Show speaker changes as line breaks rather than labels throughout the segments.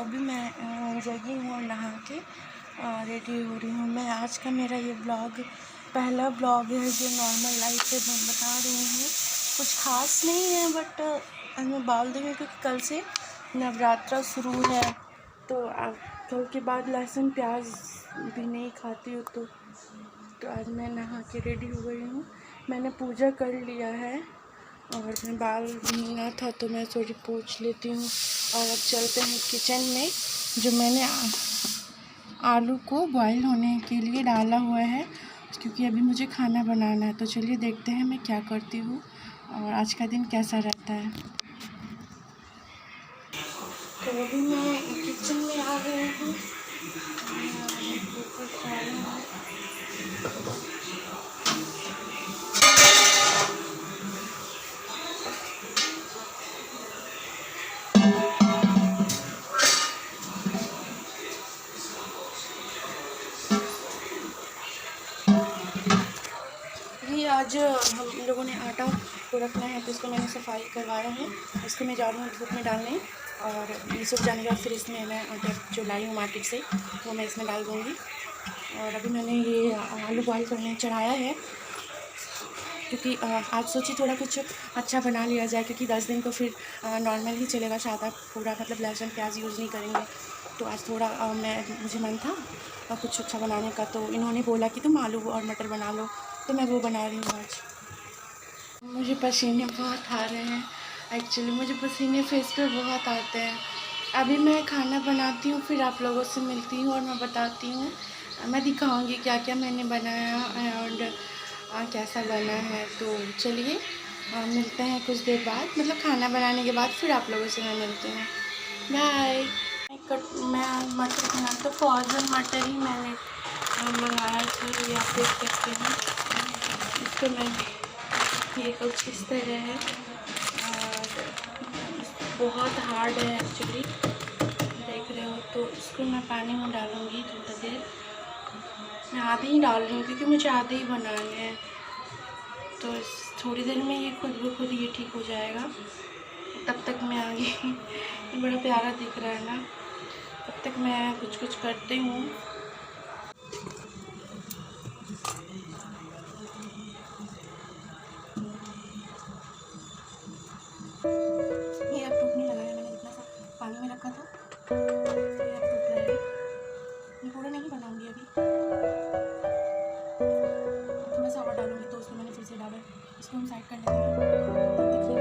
अभी मैं जगी हूँ और नहा के रेडी हो रही हूँ। मैं आज का मेरा ये ब्लॉग पहला ब्लॉग है जो नॉर्मल लाइफ से मैं बता रही हूँ। कुछ ख़ास नहीं है बट आज मैं बाल दूँगी क्योंकि कल से नवरात्रा शुरू है। तो कल के बाद लहसुन प्याज भी नहीं खाती हूँ तो आज मैं नहा के रेडी हो गई हूँ। मैंने पूजा कर लिया है और मैं बाल धुलना था तो मैं थोड़ी पोंछ लेती हूँ। और अब चलते हैं किचन में। जो मैंने आलू को बॉईल होने के लिए डाला हुआ है क्योंकि अभी मुझे खाना बनाना है। तो चलिए देखते हैं मैं क्या करती हूँ और आज का दिन कैसा रहता है। तो अभी मैं किचन में आ गई हूँ। आज हम लोगों ने आटा को रखना है तो इसको मैंने सफाई करवाया है। इसको मैं जा रही हूँ धूप में डालने और ये सूख जाने के बाद फिर इसमें मैं आटा जो लाई हूँ मार्केट से वो मैं इसमें डाल दूँगी। और अभी मैंने ये आलू बॉईल करने चढ़ाया है क्योंकि आज सोची थोड़ा कुछ अच्छा बना लिया जाए क्योंकि 10 दिन तो फिर नॉर्मल ही चलेगा, सादा पूरा मतलब लहसुन प्याज यूज़ नहीं करेंगे। तो आज थोड़ा मुझे मन था कुछ अच्छा बनाने का। तो इन्होंने बोला कि तुम आलू और मटर बना लो तो मैं वो बना रही हूँ आज। मुझे पसीने बहुत आ रहे हैं, एक्चुअली मुझे पसीने फेस पे बहुत आते हैं। अभी मैं खाना बनाती हूँ फिर आप लोगों से मिलती हूँ और मैं बताती हूँ, मैं दिखाऊंगी क्या क्या मैंने बनाया और कैसा बना है। तो चलिए मिलते हैं कुछ देर बाद, मतलब खाना बनाने के बाद फिर आप लोगों से मैं मिलती हूँ। बाय। मैं मटर बना तो फ्रोज़न मटर ही मैंने मंगाया था, ये आप देख सकते हैं। इसको मैं ये कुछ इस तरह है और बहुत हार्ड है एक्चुअली, देख रहे हो। तो इसको मैं पानी में डालूँगी थोड़ा देर, मैं आधे ही डाल रही हूँ क्योंकि मुझे आधे ही बनाने हैं। तो थोड़ी देर में ये खुद ब खुद ये ठीक हो जाएगा। तब तक मैं आगे बड़ा प्यारा दिख रहा है ना, तब तक मैं कुछ करती हूँ। ये अब टूटने लगा है, मैंने जितना सा पानी में रखा था तो ये अब टूट रहा है। मैं पूरा नहीं बनाऊँगी अभी, थोड़ा सा और डालूँगी तो उसमें मैंने फिर से डाला। इसको हम साइड कर लेते हैं तब तक ये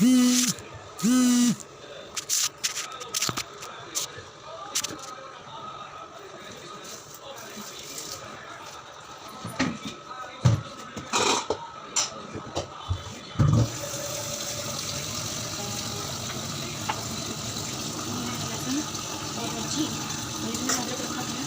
और मिर्ची और इसमें अदरक रखा था।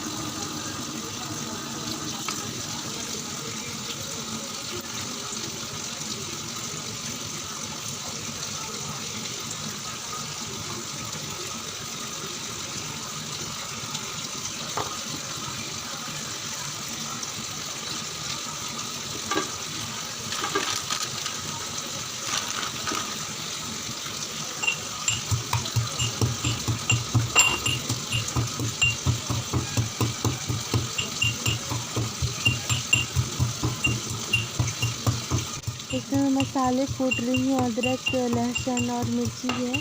इसमें मैं मसाले कूट रही हूँ, अदरक, लहसुन और मिर्ची है।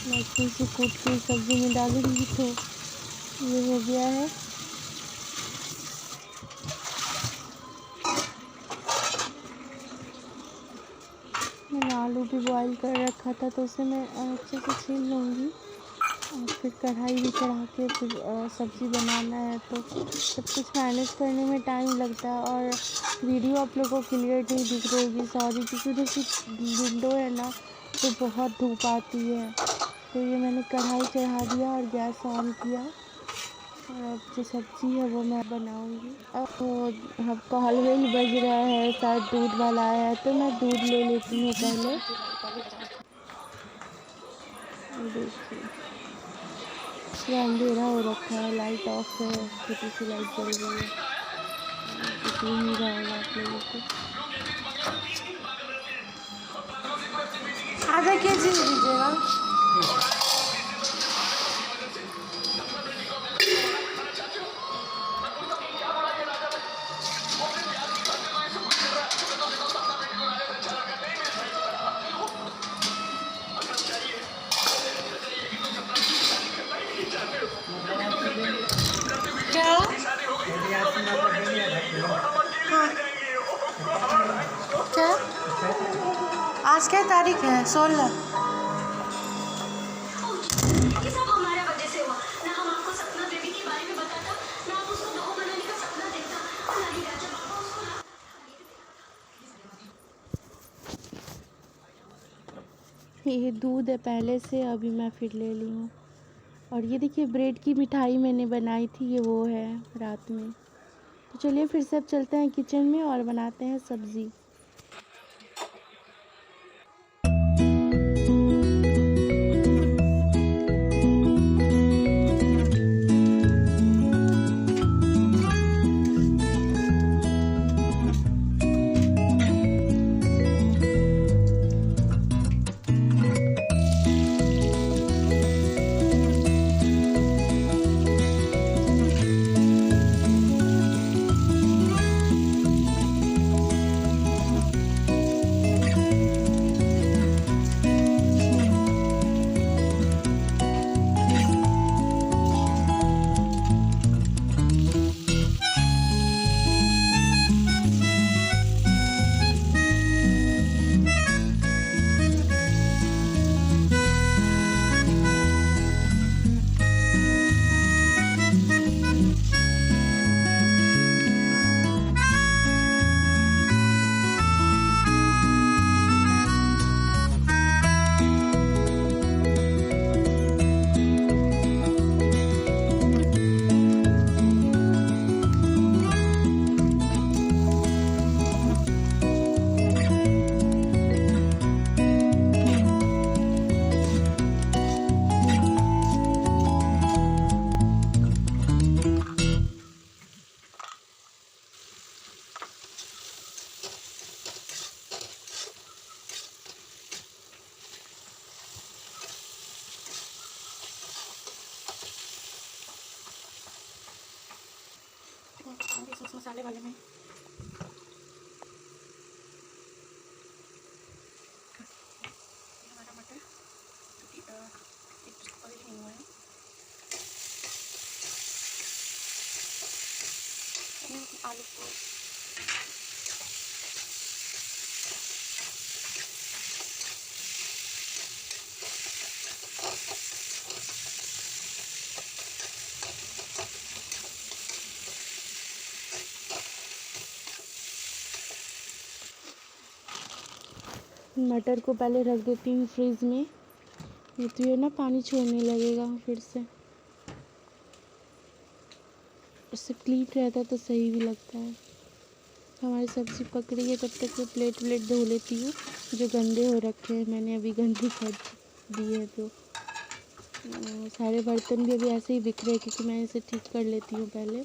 मैं अच्छे से कूट के सब्ज़ी में डालूँगी। तो ये हो गया है। मैंने आलू भी बॉईल कर रखा था, तो उसे मैं अच्छे से छील लूँगी। और फिर कढ़ाई भी चढ़ा के फिर सब्ज़ी बनाना है, तो सब कुछ मैनेज करने में टाइम लगता है। और वीडियो आप लोगों को क्लियर नहीं दिख रही होगी, सॉरी, क्योंकि उधर की विंडो है ना, तो बहुत धूप आती है। तो ये मैंने कढ़ाई चढ़ा दिया और गैस ऑन किया, और अब जो सब्ज़ी है वो मैं बनाऊँगी। अब अब कॉल बेल बज रहा है, शायद दूध वाला आया है, तो मैं दूध ले लेती हूँ पहले। देखिए, पूरा अंधेरा हो रखा है, लाइट ऑफ है, छोटी सी लाइट जल रही है, दिख नहीं रहा होगा आप लोगों को।
आधा केजी दे दीजिएगा। क्या? हाँ। क्या? आज क्या तारीख है? 16।
ये सब हमारे वजह से हुआ ना। हम आपको सपना देवी के बारे में बताता, ना आप उसको बहू बनाने का सपना देखता, और ना ही राजा बाबा उसको
ये दूध है पहले से, अभी मैं फिर ले ली हूँ। और ये देखिए, ब्रेड की मिठाई मैंने बनाई थी, ये वो है रात में। तो चलिए फिर से अब चलते हैं किचन में और बनाते हैं सब्ज़ी।
इस मसाले वाले में हमारा मटर, क्योंकि इसको अभी नहीं हुआ है। आलू को
मटर को पहले रख देती हूँ फ्रिज में, नहीं तो ये ना पानी छोड़ने लगेगा फिर से। उससे क्लीन रहता तो सही भी लगता है। हमारी सब्ज़ी पक रही है, तब तक मैं प्लेट धो लेती हूँ जो गंदे हो रखे हैं। मैंने अभी गंदी कर दी है तो सारे बर्तन भी अभी ऐसे ही बिखरे हैं, क्योंकि मैं इसे ठीक कर लेती हूँ पहले।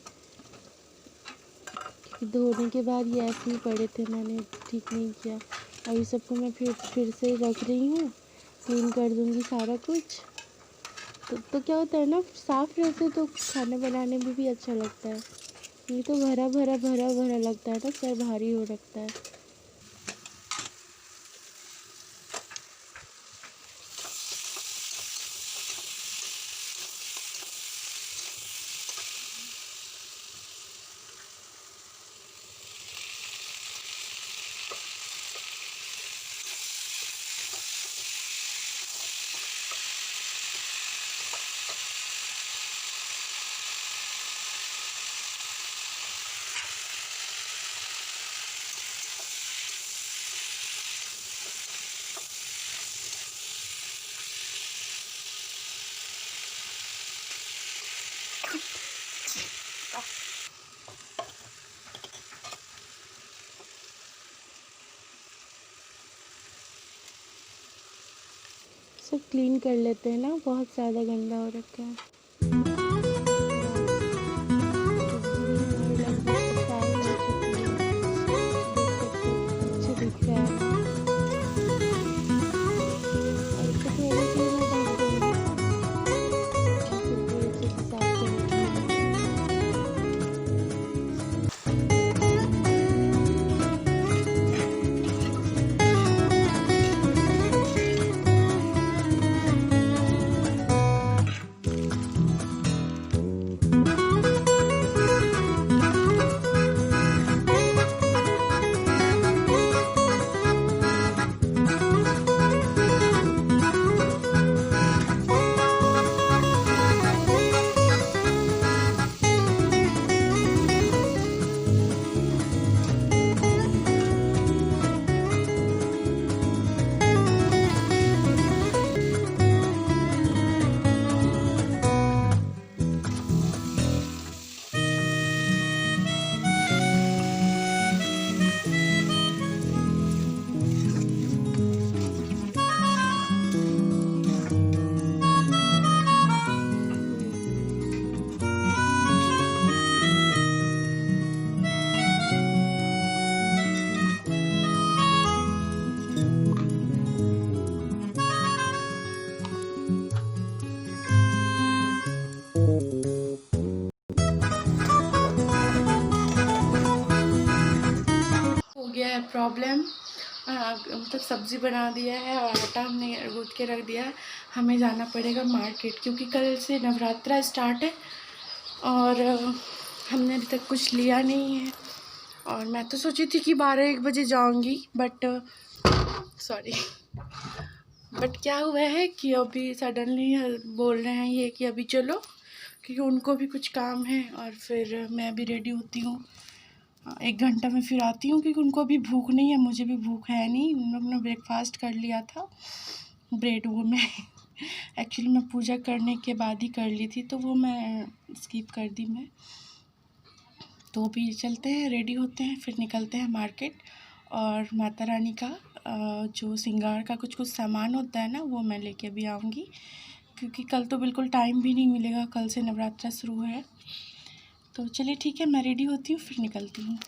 क्योंकि धोने के बाद ये ऐसे ही पड़े थे, मैंने ठीक नहीं किया। अभी सबको मैं फिर से रख रही हूँ, क्लीन कर दूँगी सारा कुछ। तो क्या होता है ना, साफ़ रहते तो खाना बनाने में भी अच्छा लगता है। ये तो भरा भरा लगता है ना, सर भारी हो रखता है। सब क्लीन कर लेते हैं ना, बहुत ज़्यादा गंदा हो रखा है। अच्छा दिख रहा है। और इसे थोड़े से मैं ढक दूँगी और फिर पूरे अच्छे से साफ करूँगी।
है प्रॉब्लम। मतलब सब्ज़ी बना दिया है और आटा हमने गूँथ के रख दिया है। हमें जाना पड़ेगा मार्केट, क्योंकि कल से नवरात्रा स्टार्ट है और हमने अभी तक कुछ लिया नहीं है। और मैं तो सोची थी कि 12-1 बजे जाऊंगी, बट क्या हुआ है कि अभी सडनली बोल रहे हैं ये कि अभी चलो, क्योंकि उनको भी कुछ काम है। और फिर मैं भी रेडी होती हूँ, 1 घंटा में फिर आती हूँ, क्योंकि उनको अभी भूख नहीं है, मुझे भी भूख है नहीं। उन लोग ने ब्रेकफास्ट कर लिया था, ब्रेड वो मैं एक्चुअली मैं पूजा करने के बाद ही कर ली थी, तो वो मैं स्किप कर दी मैं। तो अभी चलते हैं, रेडी होते हैं, फिर निकलते हैं मार्केट। और माता रानी का जो श्रृंगार का कुछ सामान होता है ना, वो मैं लेके भी आऊँगी, क्योंकि कल तो बिल्कुल टाइम भी नहीं मिलेगा, कल से नवरात्रा शुरू है। तो चलिए ठीक है, मैं रेडी होती हूँ, फिर निकलती हूँ।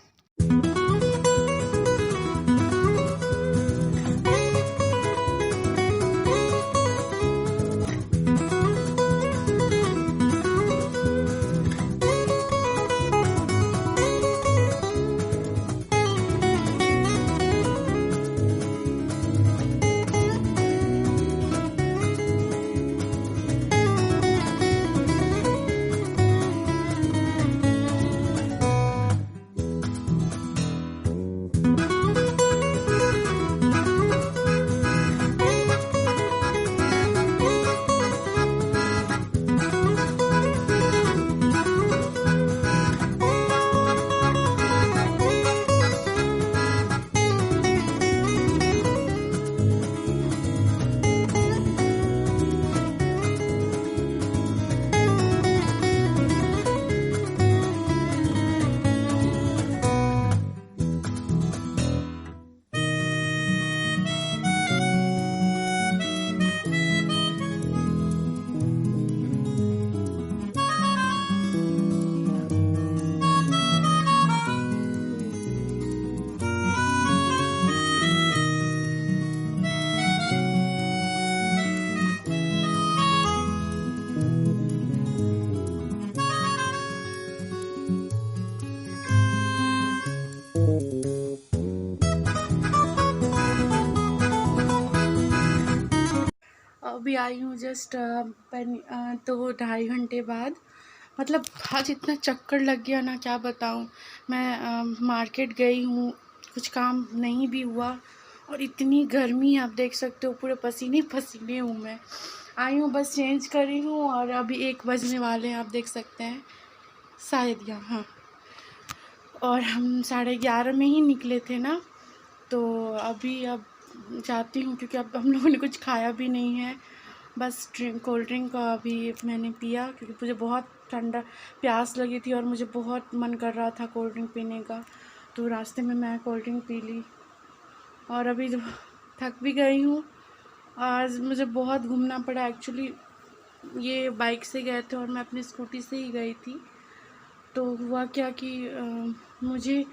अभी आई हूँ जस्ट तो 2.5 घंटे बाद। मतलब आज इतना चक्कर लग गया ना, क्या बताऊँ। मैं मार्केट गई हूँ, कुछ काम नहीं भी हुआ, और इतनी गर्मी आप देख सकते हो, पूरे पसीने पसीने हूँ मैं। आई हूँ, बस चेंज करी हूँ और अभी 1 बजने वाले हैं, आप देख सकते हैं शायद यहाँ। और हम 11:30 में ही निकले थे ना, तो अब जाती हूँ, क्योंकि अब हम लोगों ने कुछ खाया भी नहीं है। बस कोल्ड ड्रिंक अभी मैंने पिया, क्योंकि मुझे बहुत ठंडा प्यास लगी थी और मुझे बहुत मन कर रहा था कोल्ड ड्रिंक पीने का, तो रास्ते में मैं कोल्ड ड्रिंक पी ली। और अभी तो थक भी गई हूँ। आज मुझे बहुत घूमना पड़ा एक्चुअली। ये बाइक से गए थे और मैं अपनी स्कूटी से ही गई थी। तो हुआ क्या कि मुझे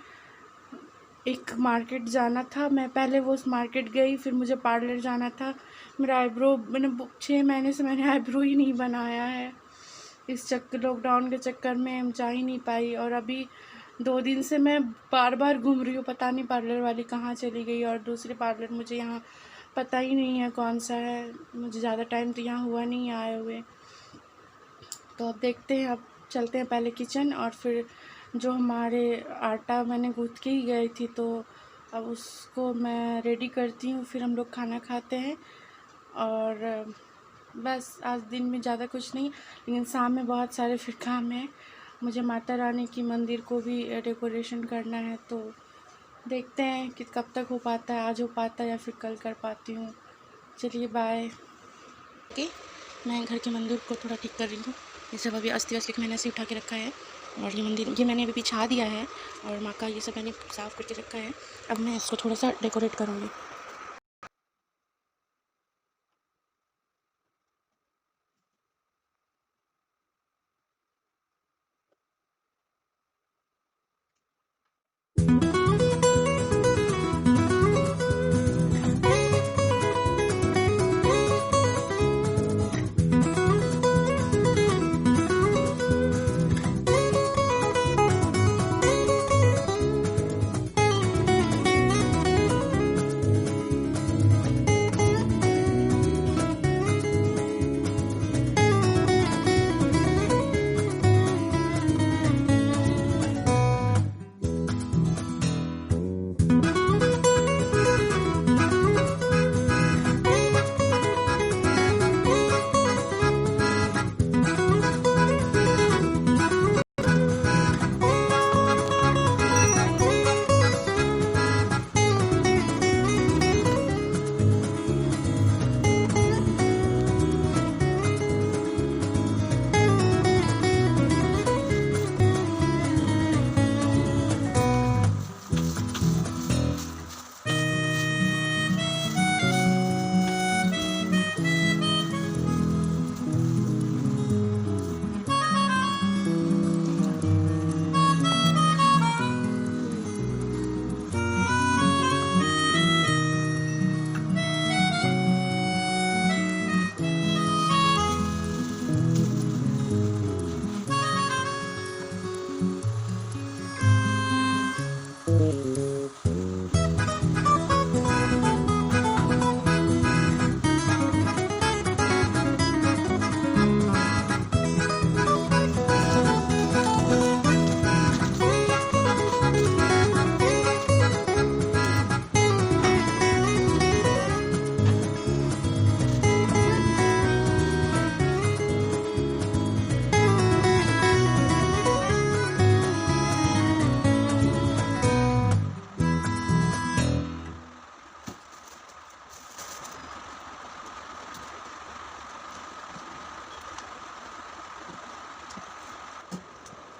एक मार्केट जाना था, मैं पहले वो उस मार्केट गई, फिर मुझे पार्लर जाना था। मेरा आईब्रो, मैंने 6 महीने से मैंने आईब्रो ही नहीं बनाया है। इस लॉकडाउन के चक्कर में जा ही नहीं पाई, और अभी 2 दिन से मैं बार बार घूम रही हूँ, पता नहीं पार्लर वाली कहाँ चली गई। और दूसरे पार्लर मुझे यहाँ पता ही नहीं है कौन सा है, मुझे ज़्यादा टाइम तो यहाँ हुआ नहीं आए हुए। तो अब देखते हैं, अब चलते हैं पहले किचन, और फिर जो हमारे आटा मैंने गूँथ के ही गई थी, तो अब उसको मैं रेडी करती हूँ, फिर हम लोग खाना खाते हैं। और बस आज दिन में ज़्यादा कुछ नहीं, लेकिन शाम में बहुत सारे फिर काम है। मुझे माता रानी की मंदिर को भी डेकोरेशन करना है, तो देखते हैं कि कब तक हो पाता है, आज हो पाता है या फिर कल कर पाती हूँ। चलिए बाय। ओके, मैं घर के मंदिर को थोड़ा ठीक कर रही हूँ। ये सब अभी अस्त व्यस्त मैंने ऐसे उठा के रखा है, और ये मंदिर ये मैंने अभी बिछा दिया है, और माँ का ये सब मैंने साफ़ करके रखा है। अब मैं इसको थोड़ा सा डेकोरेट करूँगी।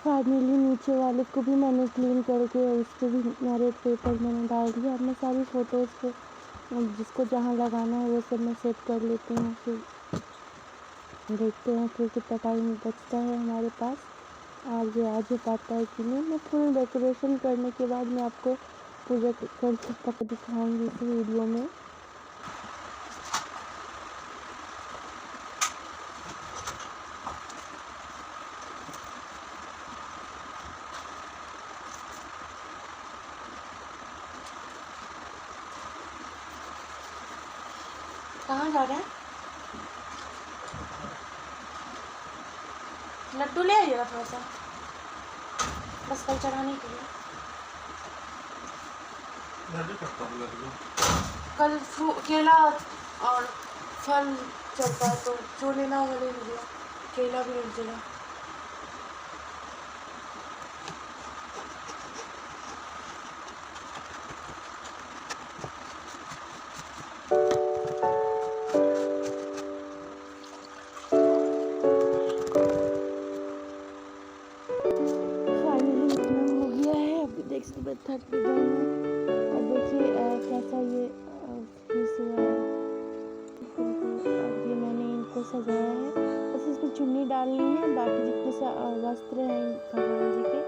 फाइनली नीचे वाले को भी मैंने क्लीन करके उस पर भी मैरिड पेपर मैंने डाल दिया। अब मैं सारी फ़ोटोज़ को जिसको जहाँ लगाना है वो सब मैं सेट कर लेती हूँ। फिर देखते हैं फिर कितना टाइम बचता है हमारे पास, आज हो पाता है कि नहीं। मैं फुल डेकोरेशन करने के बाद मैं आपको पूजा करके तक दिखाऊंगी इस वीडियो में।
कहाँ जा रहे हैं? लड्डू ले आइएगा थोड़ा सा, बस कल चढ़ाने के लिए। कल केला और फल चलता है, तो जो लेना होगा ले लीजिएगा, केला भी ले लीजिएगा।
फाइनली इतना हो गया है, अभी देख सकते मैं थक भी गई हूँ। और देखिए कैसा ये फेस हुआ है बिल्कुल। अब ये मैंने इनको सजाया है, बस इसमें चुन्नी डालनी है, बाकी जितने वस्त्र हैं भगवान जी के